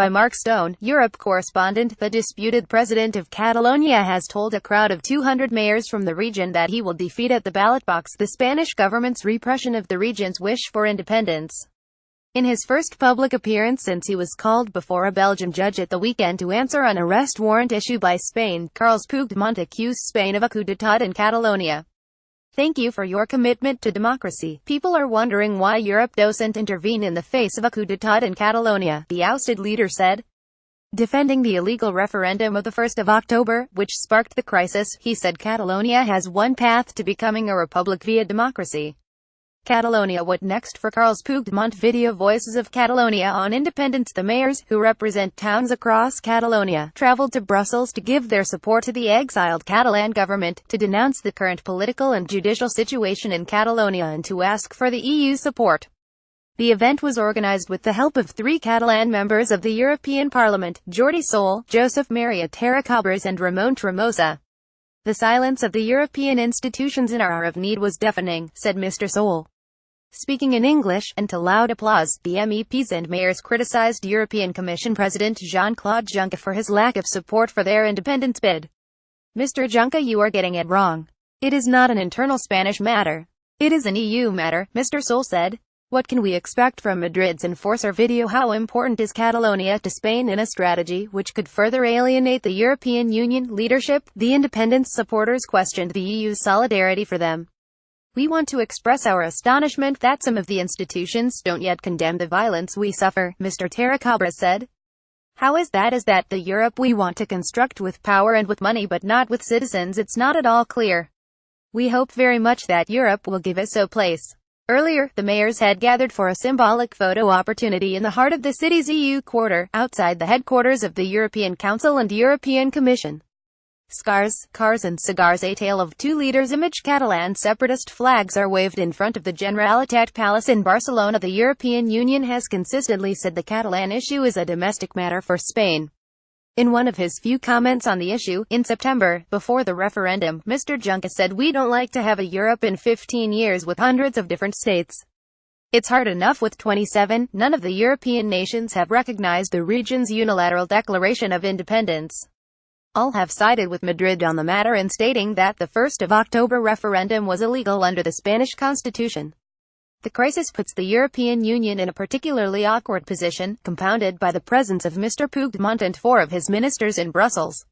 By Mark Stone, Europe correspondent. The disputed president of Catalonia has told a crowd of 200 mayors from the region that he will defeat at the ballot box the Spanish government's repression of the region's wish for independence. In his first public appearance since he was called before a Belgian judge at the weekend to answer an arrest warrant issued by Spain, Carles Puigdemont accused Spain of a coup d'état in Catalonia. "Thank you for your commitment to democracy. People are wondering why Europe doesn't intervene in the face of a coup d'état in Catalonia," the ousted leader said. Defending the illegal referendum of the 1st of October, which sparked the crisis, he said Catalonia has one path to becoming a republic via democracy. Catalonia. What next for Carles Puigdemont? Video. Voices of Catalonia on independence. The mayors, who represent towns across Catalonia, traveled to Brussels to give their support to the exiled Catalan government, to denounce the current political and judicial situation in Catalonia and to ask for the EU's support. The event was organized with the help of 3 Catalan members of the European Parliament, Jordi Sol, Josep Maria Terricabras and Ramon Tremosa. "The silence of the European institutions in our hour of need was deafening," said Mr. Sol. Speaking in English, and to loud applause, the MEPs and mayors criticized European Commission President Jean-Claude Juncker for his lack of support for their independence bid. "Mr. Juncker, you are getting it wrong. It is not an internal Spanish matter. It is an EU matter," Mr. Sol said. "What can we expect from Madrid's enforcer?" Video. How important is Catalonia to Spain in a strategy which could further alienate the European Union leadership? The independence supporters questioned the EU's solidarity for them. "We want to express our astonishment that some of the institutions don't yet condemn the violence we suffer," Mr. Terricabras said. "How is that? Is that the Europe we want to construct with power and with money but not with citizens? It's not at all clear. We hope very much that Europe will give us a place." Earlier, the mayors had gathered for a symbolic photo opportunity in the heart of the city's EU quarter, outside the headquarters of the European Council and European Commission. Scars, cars and cigars, a tale of two leaders image. Catalan separatist flags are waved in front of the Generalitat Palace in Barcelona. The European Union has consistently said the Catalan issue is a domestic matter for Spain. In one of his few comments on the issue, in September, before the referendum, Mr. Juncker said, "We don't like to have a Europe in 15 years with hundreds of different states. It's hard enough with 27. None of the European nations have recognized the region's unilateral declaration of independence. All have sided with Madrid on the matter in stating that the 1st of October referendum was illegal under the Spanish constitution." The crisis puts the European Union in a particularly awkward position, compounded by the presence of Mr. Puigdemont and 4 of his ministers in Brussels.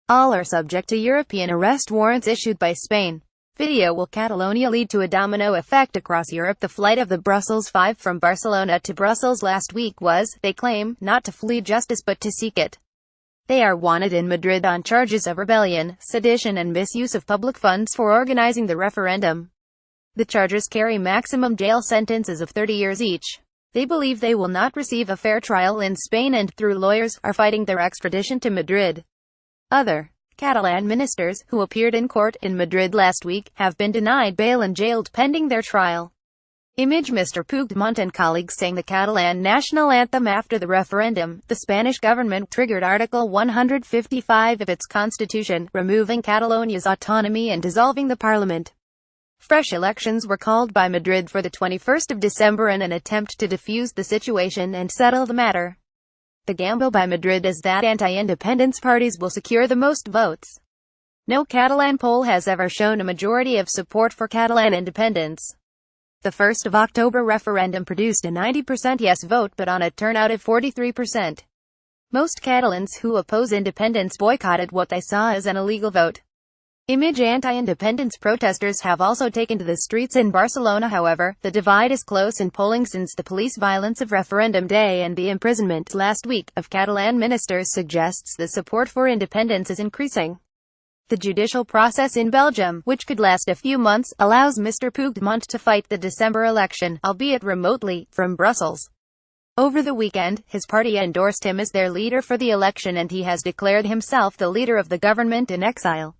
All are subject to European arrest warrants issued by Spain. Video. Will Catalonia lead to a domino effect across Europe? The flight of the Brussels 5 from Barcelona to Brussels last week was, they claim, not to flee justice but to seek it. They are wanted in Madrid on charges of rebellion, sedition and misuse of public funds for organizing the referendum. The charges carry maximum jail sentences of 30 years each. They believe they will not receive a fair trial in Spain and, through lawyers, are fighting their extradition to Madrid. Other Catalan ministers, who appeared in court in Madrid last week, have been denied bail and jailed pending their trial. Image. Mr. Puigdemont and colleagues sang the Catalan national anthem after the referendum. The Spanish government triggered Article 155 of its constitution, removing Catalonia's autonomy and dissolving the parliament. Fresh elections were called by Madrid for the 21st of December in an attempt to defuse the situation and settle the matter. The gamble by Madrid is that anti-independence parties will secure the most votes. No Catalan poll has ever shown a majority of support for Catalan independence. The 1st of October referendum produced a 90% yes vote but on a turnout of 43%. Most Catalans who oppose independence boycotted what they saw as an illegal vote. Image. Anti-independence protesters have also taken to the streets in Barcelona. However, the divide is close in polling since the police violence of referendum day and the imprisonment last week of Catalan ministers suggests the support for independence is increasing. The judicial process in Belgium, which could last a few months, allows Mr. Puigdemont to fight the December election, albeit remotely, from Brussels. Over the weekend, his party endorsed him as their leader for the election and he has declared himself the leader of the government in exile.